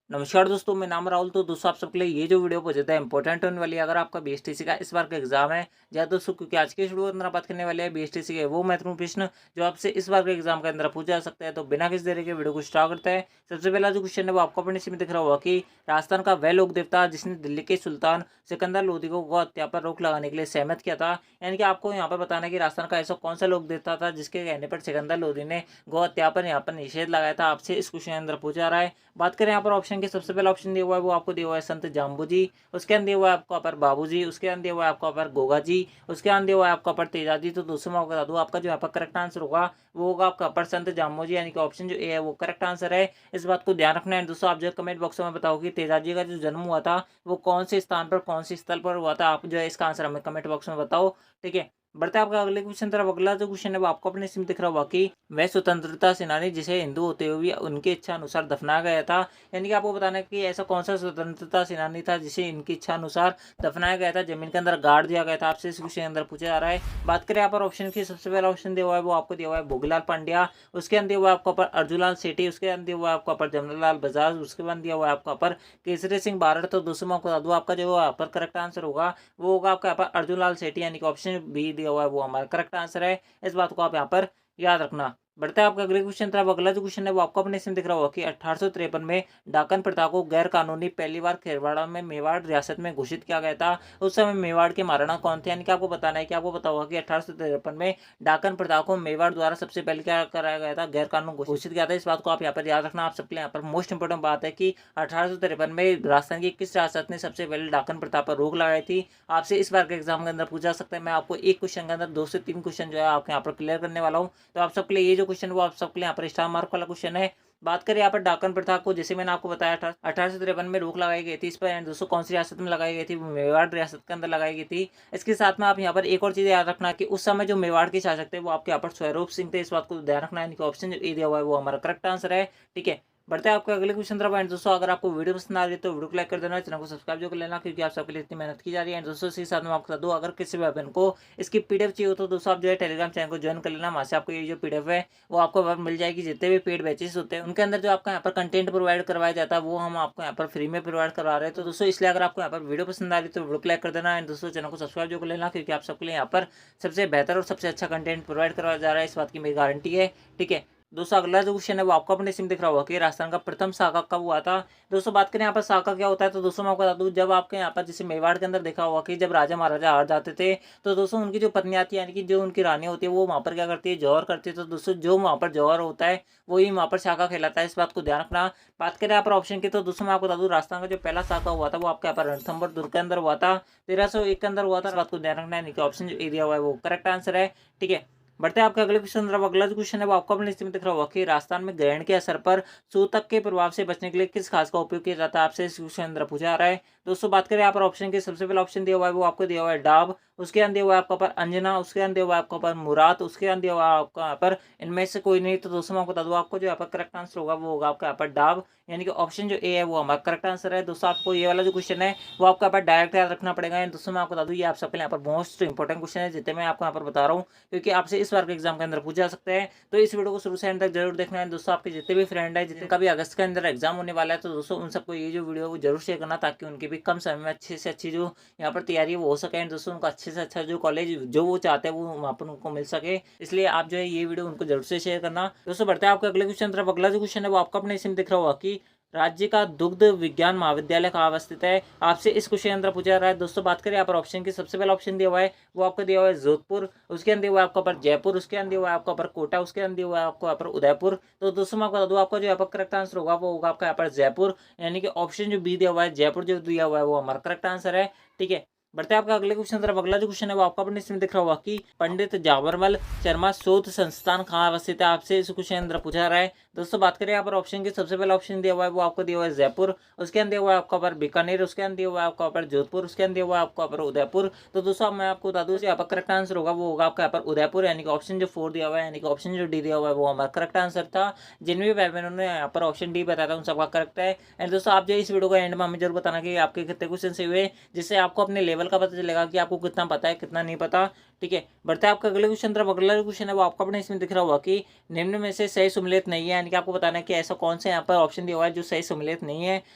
नमस्कार दोस्तों, मैं नाम राहुल। तो दोस्तों आप सबके लिए ये जो वीडियो बहुत ज़्यादा इंपॉर्टेंट होने वाली है अगर आपका बीएसटीसी का इस बार का एग्जाम है। या दोस्तों क्योंकि आज के इस वीडियो के अंदर बात करने वाले हैं बीएसटीसी के वो महत्वपूर्ण प्रश्न जो आपसे इस बार के एग्जाम के अंदर पूछा जा सकता है। तो बिना किसी देरी के वीडियो को स्टार्ट करते हैं। सबसे पहला जो क्वेश्चन है वो आपको अपने में दिख रहा होगा कि राजस्थान का वह लोक देवता जिसने दिल्ली के सुल्तान सिकंदर लोधी को गौ हत्या पर रोक लगाने के लिए सहमत किया था। यानी कि आपको यहाँ पर बताना है कि राजस्थान का ऐसा कौन सा लोक देवता था जिसके कहने पर सिकंदर लोधी ने गौ हत्या पर यहाँ पर निषेध लगाया था। आपसे इस क्वेश्चन के अंदर पूछा जा रहा है। बात करें यहाँ पर ऑप्शन की, सबसे पहला ऑप्शन दिया हुआ है वो आपको दिया हुआ है संत जाम्बू जी। उसके अंदर दिया हुआ है आपको अपर बाबू जी। उसके अंदर दिया हुआ है आपको अपर गोगा जी। उसके अंदर दिया हुआ है आपको अपर तेजा जी। तो दोस्तों मैं आपको बता दूं आपका जो यहाँ पर करेक्ट आंसर होगा वो होगा आपका अपर संत जाम्बू जी, यानी कि ऑप्शन जो ए है वो करेक्ट आंसर है। इस बात को ध्यान रखना है दोस्तों। आप जो कमेंट बॉक्स में बताओ कि तेजा जी का जो जन्म हुआ था वो कौन से स्थान पर कौन से स्थल पर हुआ था। आप जो है इसका आंसर हमें कमेंट बॉक्स में बताओ, ठीक है। बढ़ते हैं आपका अगले क्वेश्चन तरफ। अगला जो क्वेश्चन है वो आपको अपने इसमें दिख रहा होगा कि वह स्वतंत्रता सेनानी जिसे हिंदू होते हुए उनकी इच्छा अनुसार दफनाया गया था। यानी कि आपको बताना है कि ऐसा कौन सा स्वतंत्रता सेनानी था जिसे इनकी इच्छा अनुसार दफनाया गया था, जमीन के अंदर गाड़ दिया गया था। आपसे इस क्वेश्चन के अंदर पूछा जा रहा है। बात करें यहाँ पर ऑप्शन की, सबसे पहला ऑप्शन दिया हुआ है वो आपको दिया हुआ है भोगीलाल पांड्या। उसके अंदर दिया हुआ है आपको अपर अर्जुनलाल सेठी। उसके अंदर दिया हुआ है आपको अपर जमनालाल बजाज। उसके बाद दिया हुआ है आपको अपर केसरी सिंह बारड़। तो दोस्तों मैं आपको बता दूं आपका जो अपर करेक्ट आंसर होगा वो होगा आपका अपर अर्जुनलाल सेठी, यानी कि ऑप्शन बी दिया हुआ है वो हमारा करेक्ट आंसर है। इस बात को आप यहाँ पर याद रखना। बढ़ता है आपका अगले क्वेश्चन तरफ। अगला जो क्वेश्चन है वो आपको अपने इसमें दिख रहा होगा कि 1853 में डाकन प्रथा को गैर कानूनी पहली बार खेरवाड़ा में मेवाड़ रियासत में घोषित किया गया था। उस समय मेवाड़ के महाराणा कौन थे। यानी कि आपको बताना है कि आपको पता होगा कि 1853 में डाकन प्रथा को मेवाड़ द्वारा सबसे पहले क्या कराया गया था, गैर कानून घोषित किया था। इस बात को आप यहाँ पर याद रखना। आप सबके लिए यहाँ पर मोस्ट इंपोर्टेंट बात है कि 1853 में राजस्थान की किस रियासत ने सबसे पहले डाकन प्रथा पर रोक लगाई थी। आपसे इस बार के एग्जाम के अंदर पूछा सकता है। मैं आपको एक क्वेश्चन के अंदर 2 से 3 क्वेश्चन जो है आपके यहाँ पर क्लियर करने वाला हूँ। तो आप सबके लिए ये जो क्वेश्चन वो आप सबके लिए यहाँ पर स्टार मार्क वाला क्वेश्चन है। बात करें यहाँ पर डाकन प्रथा को, जैसे मैंने आपको बताया था 1853 में रोक लगाई गई थी इस पर। एंड दोस्तों कौन सी रियासत में लगाई गई थी, मेवाड़ रियासत के अंदर लगाई गई थी। इसके साथ में आप यहाँ पर एक और चीज़ याद रखना कि उस समय जो मेवाड़ के शासक थे वो आपके यहाँ पर स्वरूप सिंह थे। इस बात को ध्यान रखना है। ऑप्शन जो ए दिया हुआ है वो हमारा करेक्ट आंसर है, ठीक है। बढ़ते हैं आपके अगले क्वेश्चन तरफ। एंड दोस्तों अगर आपको वीडियो पसंद आ रही है तो वीडियो को लाइक कर देना, चैनल को सब्सक्राइब जो कर लेना, क्योंकि आप सबके लिए इतनी मेहनत की जा रही है। एंड दोस्तों इसी साथ में आपको बता दूं अगर किसी भी बहन को इसकी पीडीएफ चाहिए हो तो दोस्तों आप जो है टेलीग्राम चैनल को ज्वाइन कर लेना। वहाँ से आपको ये जो पीडीएफ है वो आपको वहाँ मिल जाएगी। जितने भी पेड बैचेस होते हैं उनके अंदर जो आपका यहाँ पर कंटेंट प्रोवाइड करवाया जाता है वो हम आपको यहाँ पर फ्री में प्रोवाइड करवा रहे हैं। तो दोस्तों इसलिए अगर आपको यहाँ पर वीडियो पसंद आ रही है तो वीडियो को लाइक कर देना। एंड दोस्तों चैनल को सब्सक्राइब जो कर लेना, क्योंकि आप सबके लिए यहाँ पर सबसे बेहतर और सबसे अच्छा कंटेंट प्रोवाइड करवाया जा रहा है। इस बात की मेरी गारंटी है, ठीक है। दोस्तों अगला जो क्वेश्चन है वो आपको अपने सिम दिख रहा होगा कि राजस्थान का प्रथम शाखा कब हुआ था। दोस्तों बात करें यहाँ पर शाखा क्या होता है तो दोस्तों मैं आपको बता दूं, जब आपके यहाँ पर जैसे मेवाड़ के अंदर देखा होगा कि जब राजा महाराजा हार जाते थे तो दोस्तों उनकी जो पत्नी आती है, यानी कि जो उनकी रानी होती है, वो वहाँ पर क्या करती है, जौहर करती है। तो दोस्तों जो वहाँ पर जौहर होता है वही वहाँ पर शाखा कहलाता है। इस बात को ध्यान रखना। बात करें यहाँ पर ऑप्शन की तो दोस्तों मैं आपको बता दूं राजस्थान का जो पहला शाखा हुआ था वो आपके यहाँ पर रणथंभौर दुर्ग के अंदर हुआ था, 1301 के अंदर हुआ था। इस बात को ध्यान रखना है। ऑप्शन जो एरिया हुआ है वो करेक्ट आंसर है, ठीक है। बढ़ते हैं आपके अगले क्वेश्चन तरफ। अगला जो क्वेश्चन है वो आपको अपने स्थिति में दिख रहा होगा कि राजस्थान में ग्रहण के असर पर सूतक के प्रभाव से बचने के लिए किस खास का उपयोग किया जाता है। आपसे इस क्वेश्चन अंदर पूछा जा रहा है। दोस्तों बात करें यहाँ पर ऑप्शन की, सबसे पहला ऑप्शन दिया हुआ है वो आपको दिया हुआ है डाब। उसके अंदर दिया हुआ है आपका पर अंजना। उसके अंदर दिया हुआ है आपका पर मुराद। उसके अंदर दिया हुआ है आपका यहाँ पर इनमें से कोई नहीं। तो दोस्तों मैं आपको बता दूं आपको जो यहाँ पर करेक्ट आंसर होगा वो होगा आपका यहाँ पर डाब, यानी कि ऑप्शन जो ए है वो हमारा करेक्ट आंसर है। दोस्तों आपको ये वाला जो क्वेश्चन है वो आपको यहाँ पर डायरेक्ट याद रखना पड़ेगा। दोस्तों मैं आपको बता दूं ये आप सबके लिए यहाँ पर मोस्ट इंपॉर्टेंट क्वेश्चन है जितने मैं आपको यहाँ पर बता रहा हूँ, क्योंकि आपसे इस बार के एग्जाम के अंदर पूछा जा सकता है। तो इस वीडियो को शुरू से एंड तक जरूर देखना है। दोस्तों आपके जितने भी फ्रेंड है जिनका भी अगस्त के अंदर एग्जाम होने वाला है तो दोस्तों उन सबको ये जो वीडियो वो जरूर शेयर करना, ताकि उनकी भी कम समय में अच्छे से अच्छी जो यहाँ पर तैयारी है वो हो सके। एंड दोस्तों उनको अच्छे से अच्छा जो कॉलेज जो वो चाहते हैं वो वहाँ पर उनको मिल सके। इसलिए आप जो है ये वीडियो उनको जरूर से शेयर करना। दोस्तों बढ़ते हैं आपके अगले क्वेश्चन तरफ। अगला जो क्वेश्चन है वो आपका अपने इसमें दिख रहा होगा कि राज्य का दुग्ध विज्ञान महाविद्यालय कहाँ अवस्थित है। आपसे इस क्वेश्चन अंदर पूछा जा रहा है। दोस्तों बात करें यहाँ पर ऑप्शन की, सबसे पहला ऑप्शन दिया हुआ है वो आपको दिया हुआ है जोधपुर। उसके अंदर हुआ है आपका पर जयपुर। उसके अंदर हुआ है आपका पर कोटा। उसके अंदर हुआ है आपको यहाँ पर उदयपुर। तो दोस्तों मैं आपको बता दूं आपका जो यहाँ पर करेक्ट आंसर होगा वो होगा आपका यहाँ पर जयपुर, यानी कि ऑप्शन जो बी दिया हुआ है जयपुर जो दिया हुआ है वो हमारा करेक्ट आंसर है, ठीक है। बढ़ते हैं आपका अगले क्वेश्चन तरफ। अगला जो क्वेश्चन है वो आपका अपने इसमें दिख रहा होगा कि पंडित जावरमल शर्मा शोध संस्थान कहाँ अवस्थित है। आपसे इस क्वेश्चन अंदर पूछा जा रहा है। दोस्तों बात करें यहाँ पर ऑप्शन की, सबसे पहला ऑप्शन दिया हुआ है वो आपको दिया हुआ है जयपुर। उसके अंदर दिया हुआ है आपका पर बीकानेर। उसके अंदर दिया हुआ है आपका पर जोधपुर। उसके अंदर दिया हुआ है आपका पर उदयपुर। तो दोस्तों मैं आपको बता दूं यहाँ पर करेक्ट आंसर होगा वो होगा आपका यहाँ पर उदयपुर, यानी कि ऑप्शन जो 4 दिया हुआ है, यानी कि ऑप्शन जो डी दिया हुआ है वो हमारा करेक्ट आंसर था। जिन भी भाई बहनों ने यहाँ पर ऑप्शन डी बताया था उन सबका करेक्ट है। एंड दोस्तों आप जो इस वीडियो को एंड में हमें जरूर बताना कि आपके कितने क्वेश्चन से हुए, जिससे आपको अपने लेवल का पता चलेगा कि आपको कितना पता है कितना नहीं पता, ठीक है, बढ़ते हैं आपका अगले क्वेश्चन तरफ। अगला जो क्वेश्चन है वो आपको अपने इसमें दिख रहा होगा कि निम्न में से सही सम्मिलित नहीं है, यानी कि आपको बताना है कि ऐसा कौन सा यहाँ पर ऑप्शन दिया हुआ है जो सही सम्मिलित नहीं है।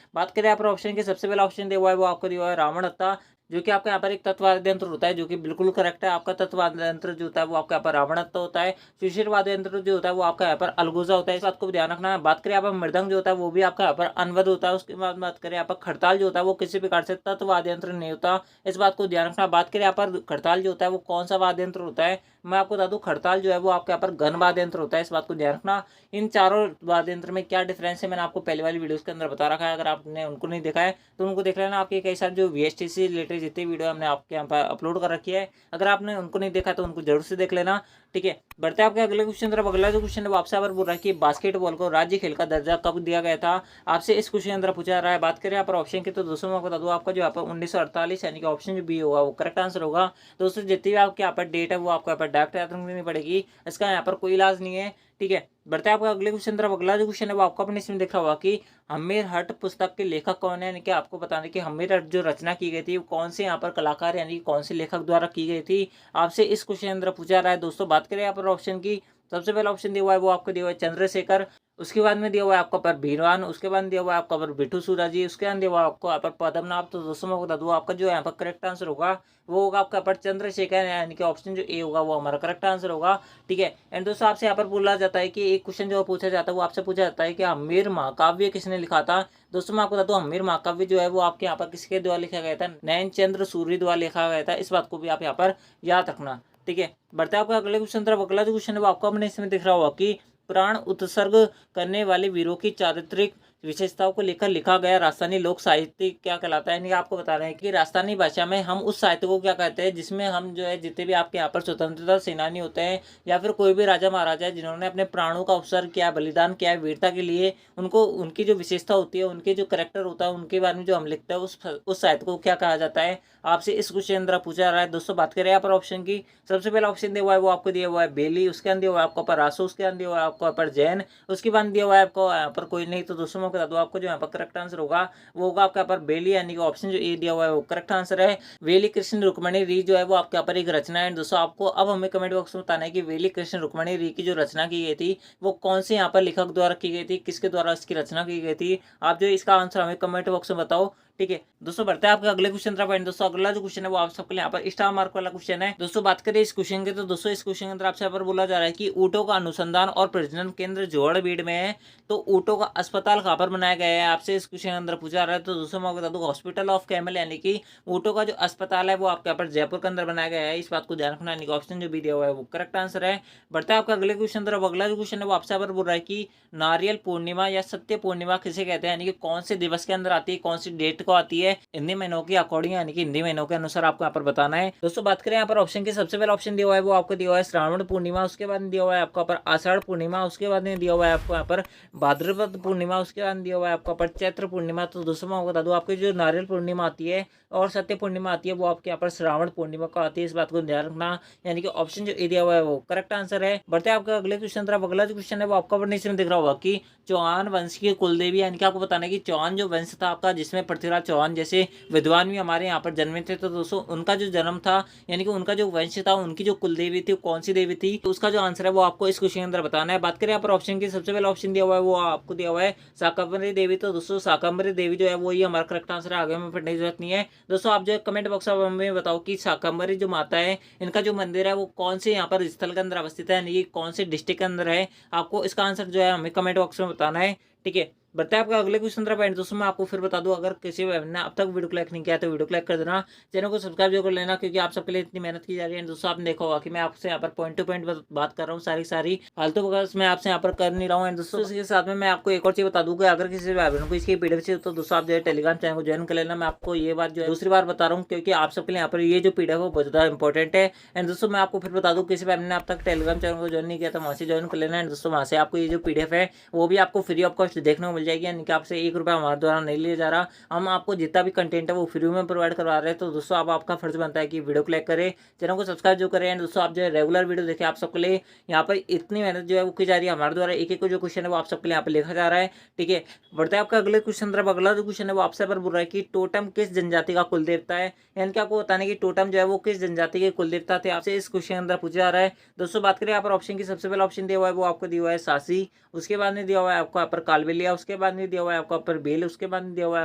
बात करें यहाँ पर ऑप्शन की, सबसे पहला ऑप्शन दिया हुआ है वो आपको दिया हुआ है रावण हत्या, जो कि आपका यहाँ पर एक तत्ववाद यंत्र होता है, जो कि बिल्कुल करेक्ट है। आपका तत्ववाद यंत्र जो होता है वो आपका यहाँ पर रावण हत्या होता है। सुशीलवाद यंत्र जो होता है वो आपका यहाँ पर अलगोजा होता है, इस बात को भी ध्यान रखना है। बात करें यहाँ पर मृदंग जो होता है वो भी आपका यहाँ पर अनवद होता है। उसके बाद बात करें यहाँ पर खड़ताल जो होता है वो किसी प्रकार से तत्ववाद यंत्र नहीं होता, इस बात को ध्यान रखना। बात करें यहाँ पर खड़ताल जो होता है वो कौन सा वाद्य यंत्र होता है, मैं आपको बता दूं खड़ताल जो है वो आपके यहाँ पर घन वाद्य यंत्र होता है, इस बात को ध्यान रखना। इन चारों वाद्य यंत्र में क्या डिफरेंस है मैंने आपको पहले वाली वीडियोस के अंदर बता रखा है, अगर आपने उनको नहीं देखा है तो उनको देख लेना। आपके कई सारे जो VSTC रिलेटेड जितनी वीडियो हमने आपके यहाँ पर अपलोड कर रखी है, अगर आपने उनको नहीं देखा तो उनको जरूर से देख लेना, ठीक है। बढ़ते हैं आपके अगले क्वेश्चन तरफ। अगला जो क्वेश्चन है वो आपसे बोल रहा है कि बास्केटबॉल को राज्य खेल का दर्जा कब दिया गया था, आपसे इस क्वेश्चन के अंदर पूछा जा रहा है। बात करें यहाँ पर ऑप्शन की तो दोस्तों मैं बता दूं आपका जो यहाँ पर 1948 यानी कि ऑप्शन जो बी होगा वो करेक्ट आंसर होगा। दोस्तों जितनी भी आपके यहाँ पर डेट है वो आपको यहाँ पर डायरेक्ट याद रखनी पड़ेगी, इसका यहाँ पर कोई इलाज नहीं है, ठीक है। बढ़ते हैं आपका अगले क्वेश्चन तरफ। अगला जो क्वेश्चन है वो आपको अपने इसमें देखा होगा कि हम्मेरहट पुस्तक के लेखक कौन है, यानी कि आपको बताना कि हम्मेरहट जो रचना की गई थी वो कौन से यहाँ पर कलाकार यानी कि कौन से लेखक द्वारा की गई थी, आपसे इस क्वेश्चन के अंदर पूछा रहा है। दोस्तों बात करें यहाँ पर ऑप्शन की, सबसे पहला ऑप्शन दिया हुआ है वो आपको दिया हुआ है चंद्रशेखर, उसके बाद में दिया हुआ है आपका पर भीरवान, उसके बाद दिया हुआ है आपका पर बिट्टू सूराजी, उसके बाद दिया हुआ है आपको यहाँ पर पद्मनाभ। तो दोस्तों मैं बता दूँ आपका जो यहाँ पर करेक्ट आंसर होगा वो होगा आपका पर चंद्रशेखर, यानी कि ऑप्शन जो ए होगा वो हमारा करेक्ट आंसर होगा, ठीक है। एंड दोस्तों आपसे यहाँ पर बोला जाता है कि एक क्वेश्चन जो पूछा जाता है वो आपसे पूछा जाता है कि हम्मीर महाकाव्य किसने लिखा था। दोस्तों मैं आपको बता दूं हम्मीर महाकाव्य जो है वो आपके यहाँ पर किसके द्वारा लिखा गया था, नयन चंद्र सूर्य द्वारा लिखा गया था, इस बात को भी आप यहाँ पर याद रखना, ठीक है। बढ़ते हैं आपका अगले क्वेश्चन तरफ। अगला जो क्वेश्चन है वो आपको अपने इसमें दिख रहा होगा कि प्राण उत्सर्ग करने वाले वीरों की चारित्रिक विशेषताओं को लेकर लिखा गया राजस्थानी लोक साहित्य क्या कहलाता है, यानी आपको बता रहे हैं कि राजस्थानी भाषा में हम उस साहित्य को क्या कहते हैं जिसमें हम जो है जितने भी आपके यहाँ पर स्वतंत्रता सेनानी होते हैं या फिर कोई भी राजा महाराजा है जिन्होंने अपने प्राणों का उत्सर्ग किया, बलिदान किया है वीरता के लिए, उनको उनकी जो विशेषता होती है, उनके जो करेक्टर होता है, उनके बारे में जो हम लिखते हैं उस साहित्य को क्या कहा जाता है, आपसे इस क्वेश्चन अंदर पूछा जा रहा है। दोस्तों बात करें यहाँ पर ऑप्शन की, सबसे पहला ऑप्शन दिया हुआ है वो आपको दिया हुआ है बेली, उसके अंदर दिया हुआ है आपको पर रासो, उसके अंदर दिया हुआ है आपको पर जैन, उसके बाद दिया हुआ है आपको यहाँ पर कोई नहीं। तो दोस्तों मैं बता दूं आपको जो यहाँ पर करेक्ट आंसर होगा वो होगा आपके यहाँ पर बेली, यानी कि ऑप्शन जो ए दिया हुआ है वो करेक्ट आंसर है। वेली कृष्ण रुक्मणी री जो है वो आपके यहाँ पर एक रचना है। दोस्तों आपको अब हमें कमेंट बॉक्स में बताना है कि वेली कृष्ण रुक्मणी री की जो रचना की गई थी वो कौन से यहाँ पर लेखक द्वारा की गई थी, किसके द्वारा इसकी रचना की गई थी, आप जो इसका आंसर हमें कमेंट बॉक्स में बताओ, ठीक है। दोस्तों बढ़ते हैं आपके अगले क्वेश्चन तरफ। दोस्तों अगला जो क्वेश्चन है वो आप सबके लिए यहाँ पर स्टार मार्क वाला क्वेश्चन है। दोस्तों बात करें इस क्वेश्चन के तो दोस्तों इस क्वेश्चन के अंदर आपसे यहाँ पर बोला जा रहा है कि ऊँटों का अनुसंधान और प्रजनन केंद्र जोड़बीड़ में है, तो ऊँटों का अस्पताल कहाँ पर बनाया गया है, आपसे इस क्वेश्चन के अंदर पूछा रहा है। तो दोस्तों मैं बता दूं हॉस्पिटल ऑफ कैमल, यानी कि ऊँटों का जो अस्पताल है वो आपके यहाँ पर जयपुर के अंदर बनाया गया है, इस बात को ध्यान रखना, यानी कि ऑप्शन जो भी दिया हुआ है वो करेक्ट आंसर है। बढ़ता है आपका अगले क्वेश्चन तरफ। अगला जो क्वेश्चन है वो आपसे यहाँ पर बोल रहा है कि नारियल पूर्णिमा या सत्य पूर्णिमा किसे कहते हैं, यानी कि कौन से दिवस के अंदर आती है, कौन सी डेट को आती है, हिंदी महीनों के अकॉर्डिंग, यानी कि हिंदी महीनों के अनुसार आपको यहाँ पर बताना है। दोस्तों बात करें यहाँ पर ऑप्शन की, सबसे पहला ऑप्शन दिया हुआ है वो आपको दिया हुआ है श्रावण पूर्णिमा, उसके बाद दिया हुआ है आपको पर आषाढ़ पूर्णिमा, उसके बाद दिया हुआ है आपको यहाँ पर भाद्रपद पूर्णिमा, उसके बाद दिया हुआ है आपको पर चैत्र पूर्णिमा। तो दोस्तों मैं बता दूं आपकी जो नारियल पूर्णिमा आती है और सत्य पूर्णिमा आती है वो आपके यहाँ पर श्रावण पूर्णिमा को आती है, इस बात को ध्यान रखना, यानी कि ऑप्शन जो ए दिया हुआ है वो करेक्ट आंसर है। बढ़ते हैं आपका अगले क्वेश्चन तरफ। अगला जो क्वेश्चन है वो आपका नीचे में दिख रहा होगा कि चौहान वंश की कुलदेवी, यानी कि आपको बताना है कि चौहान जो वंश था आपका जिसमें पृथ्वीराज चौहान जैसे विद्वान भी हमारे यहाँ पर जन्मे थे, तो दोस्तों उनका जो जन्म था यानी कि उनका जो वंश था, उनकी जो कुलदेवी थी कौन सी देवी थी, तो उसका जो आंसर है वो आपको इस क्वेश्चन के अंदर बताना है। बात करें यहाँ पर ऑप्शन की, सबसे पहला ऑप्शन दिया हुआ है वो आपको दिया हुआ है शाकंभरी देवी, तो दोस्तों शाकंभरी देवी जो है वो ही हमारा करेक्ट आंसर है, आगे में पढ़ने की जरूरत नहीं है। दोस्तों आप जो कमेंट बॉक्स में हमें बताओ कि शाकंभरी जो माता है इनका जो मंदिर है वो कौन से यहाँ पर स्थल के अंदर अवस्थित है, यानी कि कौन से डिस्ट्रिक्ट के अंदर है, आपको इसका आंसर जो है हमें कमेंट बॉक्स में बताना है, ठीक है। बढ़ते हैं आपका अगले क्वेश्चन तरफ। दोस्तों मैं आपको फिर बता दूं अगर किसी ने अब तक वीडियो को लाइक नहीं किया तो वीडियो को लाइक कर देना, चैनल को सब्सक्राइब जो कर लेना, क्योंकि आप सबके लिए इतनी मेहनत की जा रही है। दोस्तों आपने देखा होगा कि मैं आपसे यहाँ पर पॉइंट टू पॉइंट बात कर रहा हूँ, सारी फालतू बकवास मैं आपसे यहाँ पर कर नहीं रहा हूँ। दोस्तों इसके साथ में मैं आपको एक और चीज बता दूँ कि अगर किसी भाई बहन को इसकी पीडीएफ चाहिए तो दोस्तों आप जो है टेलीग्राम चैनल को ज्वाइन कर लेना। मैं आपको ये बात जो है दूसरी बार बता रहा हूँ, क्योंकि आप सबके लिए यहाँ पर ये जो पीडीएफ है बहुत ज़्यादा इंपॉर्टेंट है। एंड दोस्तों मैं आपको फिर बता दूँ किसी भाई ने अब तक टेलीग्राम चैनल को ज्वाइन नहीं किया तो वहाँ से ज्वाइन कर लेना है। दोस्तों वहाँ से आपको ये जो पीडीएफ है वो भी आपको फ्री ऑफ कॉस्ट आपसे देखने को मिल जाएगी, यानी कि आपसे 1 रुपया हमारे द्वारा नहीं लिया जा रहा। हम आपको जितना भी कंटेंट है वो फ्री में प्रोवाइड करवा रहे हैं। तो दोस्तों अब आपका फर्ज बनता है कि वीडियो को लाइक करें, चैनल को सब्सक्राइब जो करें। एंड दोस्तों आप जो है रेगुलर वीडियो देखें। आप सबके लिए यहाँ पर इतनी मेहनत जो है वो की जा रही है हमारे द्वारा, एक एक जो क्वेश्चन है वो आप सबके लिए यहाँ पर लिखा जा रहा है। ठीक है, बढ़ता है आपका अगले क्वेश्चन तरफ। अगला जो क्वेश्चन है वो आपसे पर बोल रहा है कि टोटम किस जनजाति का कुल देवता है, यानी कि आपको बताने की टोटम जो है वो किस जनजाति के कुल देवता थे, आपसे इस क्वेश्चन के अंदर पूछा जा रहा है। दोस्तों बात करें यहाँ पर ऑप्शन की, सबसे पहला ऑप्शन दिया हुआ है वो आपको दिया हुआ है सासी, उसके बाद में दिया हुआ है आपको यहाँ पर कालबेलिया, उसके बाद में दिया हुआ है आपको यहाँ पर बेल, उसके बाद में दिया हुआ है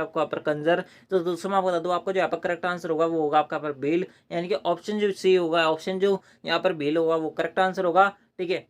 आपको यहाँ पर कंजर। तो दोस्तों मैं आपको बता दूं, आपको जो यहाँ पर करेक्ट आंसर होगा वो होगा आपका यहाँ पर बेल, यानी कि ऑप्शन जो सी होगा, ऑप्शन जो यहाँ पर बेल होगा वो करेक्ट आंसर होगा। ठीक है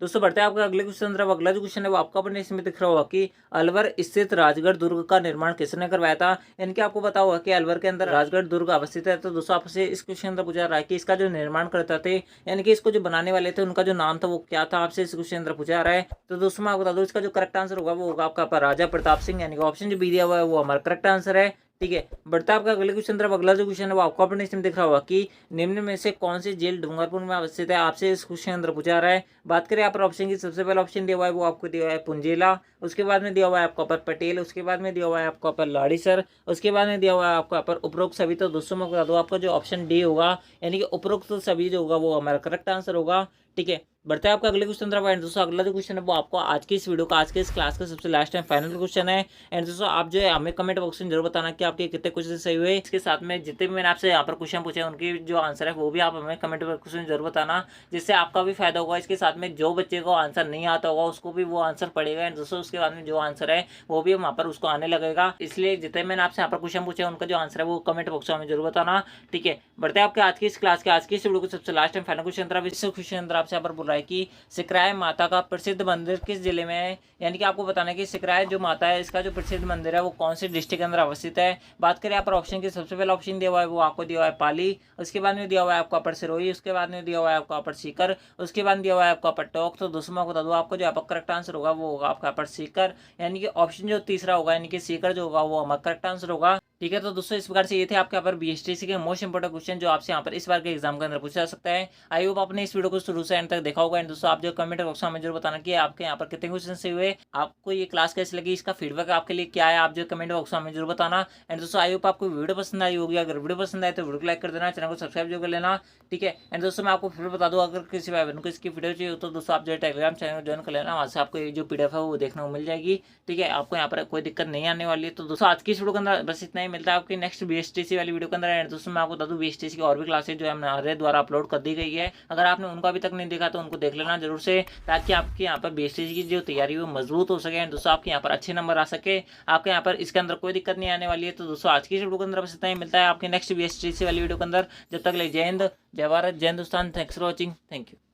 दोस्तों बढ़ते हैं आपका अगले क्वेश्चन तरफ। अगला जो क्वेश्चन है वो आपका अपने इसमें दिख रहा होगा कि अलवर स्थित राजगढ़ दुर्ग का निर्माण किसने करवाया था, यानी कि आपको पता होगा कि अलवर के अंदर राजगढ़ दुर्ग अवस्थित है। तो दोस्तों आपसे इस क्वेश्चन अंदर पूछा रहा है कि इसका जो निर्माण करता थे, यानी कि इसको जो बनाने वाले थे उनका जो नाम था वो क्या था, आपसे इस क्वेश्चन अंदर पूछा जा रहा है। तो दोस्तों मैं आपको बता दूं, इसका जो करेक्ट आंसर होगा वो होगा आपका राजा प्रताप सिंह, यानी कि ऑप्शन जो बी दिया हुआ है वो हमारा करेक्ट आंसर है। ठीक है, बढ़ता है आपका अगले क्वेश्चन तरफ। अगला जो क्वेश्चन है वो आपको अपने इसमें दिख रहा होगा कि निम्न में से कौन सी जेल डूंगरपुर में अवस्थित है, आपसे इस क्वेश्चन अंदर पूछा जा रहा है। बात करें यहाँ पर ऑप्शन की, सबसे पहला ऑप्शन दिया हुआ है वो आपको दिया हुआ है पुंजेला, उसके बाद में दिया हुआ है आपको यहाँ पर पटेल, उसके बाद में दिया हुआ है आपको यहाँ पर लाड़ीसर, उसके बाद में दिया हुआ है आपको यहाँ पर उपरोक्त सभी। तो दोस्तों मैं बता दूं, आपका जो ऑप्शन डी होगा यानी कि उपरोक्त सभी जो होगा वो हमारा करेक्ट आंसर होगा। ठीक है, बढ़ता है आपका अगले क्वेश्चन तरफ। एंड दोस्तों अगला जो क्वेश्चन है वो आपको आज की इस वीडियो का, आज के इस क्लास का सबसे लास्ट एंड फाइनल क्वेश्चन है। एंड दोस्तों आप जो है हमें कमेंट बॉक्स में जरूर बताना कि आपके कितने क्वेश्चन सही हुए। इसके साथ में जितने भी मैंने आपसे यहाँ पर क्वेश्चन पूछे उनकी जो आंसर है वो भी आप हमें कमेंट बॉक्स में जरूर बताना, जिससे आपका भी फायदा होगा। इसके साथ में जो बच्चे को आंसर नहीं आता होगा उसको भी वो आंसर पड़ेगा। एंड दोस्तों उसके बाद में जो आंसर है वो भी वहाँ पर उसको आने लगेगा। इसलिए जितने मैंने आपसे यहाँ पर क्वेश्चन पूछे उनका जो आंसर है वो कमेंट बॉक्स में हमें जरूर बताना। ठीक है, बढ़ते हैं आपके आज की इस क्लास के, आज की इस वीडियो को सबसे लास्ट एंड फाइनल क्वेश्चन तरफ। इस क्वेश्चन अंदर आपसे यहाँ पर बोल रहा है कि सिकराय माता का प्रसिद्ध मंदिर किस जिले में है, यानी कि आपको बताना है कि सिकराय जो माता है इसका जो प्रसिद्ध मंदिर है वो कौन से डिस्ट्रिक्ट के अंदर अवस्थित है। बात करें यहाँ पर ऑप्शन की, सबसे पहला ऑप्शन दिया हुआ है वो आपको दिया हुआ है पाली, उसके बाद में दिया हुआ है आपको यहाँ पर सिरोही, उसके बाद में दिया हुआ है आपको यहाँ पर सीकर, उसके बाद दिया हुआ है आपको यहाँ पर टोंक। तो दोस्तों मैं बता दूं, आपको जो यहाँ पर करेक्ट आंसर होगा वो होगा आपका यहाँ पर सीकर, यानी कि ऑप्शन जो तीसरा होगा यानी कि सीकर जो होगा वो हमारा करेक्ट आंसर होगा। ठीक है, तो दोस्तों इस प्रकार से ये थे आपके यहाँ पर बीएसटीसी के मोस्ट इंपोर्टेंट क्वेश्चन जो आपसे यहाँ पर इस बार के एग्जाम के अंदर पूछा जा सकता है। आई होप आपने इस वीडियो को शुरू से एंड तक देखा होगा। एंड दोस्तों आप जो कमेंट बॉक्स में जरूर बताना कि आपके यहाँ पर कितने क्वेश्चन से हुए, आपको ये क्लास कैसी लगी, इसका फीडबैक आपके लिए क्या है, आप जो कमेंट बॉक्स में जरूर बताना। एंड दोस्तों आई होप आपको वीडियो पसंद आई होगी। अगर वीडियो पसंद आए तो वीडियो को लाइक कर देना, चैनल को सब्सक्राइब जो कर लेना। ठीक है, एंड दोस्तों मैं आपको फिर बता दूं, अगर किसी भाई बहन को इसकी वीडियो चाहिए तो दोस्तों आप जो टेलीग्राम चैनल ज्वाइन कर लेना, वहाँ से आपको ये जो पीडीएफ है वो देखने को मिल जाएगी। ठीक है, आपको यहाँ पर कोई दिक्कत नहीं आने वाली है। तो दोस्तों आज की इस वीडियो के अंदर बस इतना ही, मिलता है आपकी नेक्स्ट बीएसटीसी वाली वीडियो के अंदर। एंड दोस्तों मैं आपको बता दूं, बीएसटीसी की और भी क्लासेज जो है हमारे द्वारा अपलोड कर दी गई है, अगर आपने उनका अभी तक नहीं देखा तो उनको देख लेना जरूर से, ताकि आपके यहाँ पर बीएसटीसी की जो तैयारी वो मजबूत हो सके। एंड दोस्तों आपके यहाँ पर अच्छे नंबर आ सके, आपके यहाँ पर इसके अंदर कोई दिक्कत नहीं आने वाली है। तो दोस्तों आज की इस वीडियो के अंदर बस इतना ही, मिलता है आपकी नेक्स्ट बीएसटीसी वाली वीडियो के अंदर। जब तक ले जय हिंद, जय भारत, जय Hindustan. Thanks for watching, thank you.